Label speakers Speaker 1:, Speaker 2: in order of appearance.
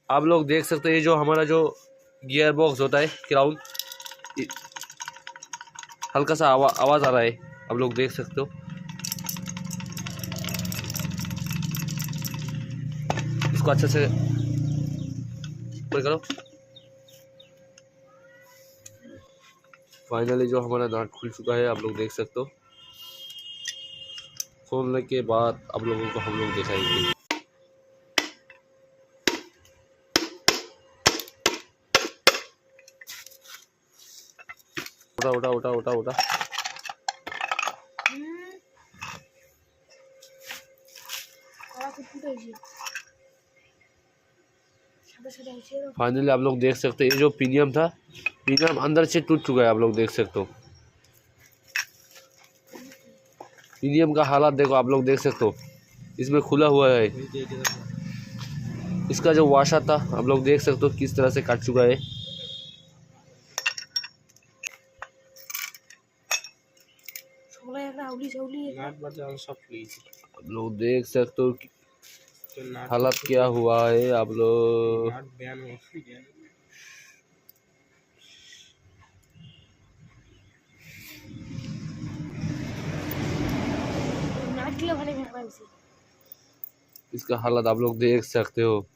Speaker 1: आप लोग देख सकते हैं, ये जो हमारा जो गियर बॉक्स होता है क्राउन, हल्का सा आवाज़ आ रहा है, आप लोग देख सकते हो। इसको अच्छे से करो। फाइनली जो हमारा नट खुल चुका है, आप लोग देख सकते हो। खोलने के बाद आप लोगों को हम लोग दिखाएंगे। उठा उठा उठा उठा उठा। फाइनली आप लोग देख सकते हैं, ये जो प्रीमियम था, प्रीमियम अंदर से टूट चुका है, आप लोग देख सकते हो। प्रीमियम का हालात देखो, आप लोग देख सकते हो, इसमें खुला हुआ है। इसका जो वाशर था, आप लोग देख सकते हो किस तरह से कट चुका है। आप लोग देख सकते हो हालत क्या हुआ है। आप लोग इसका हालत आप लोग देख सकते हो।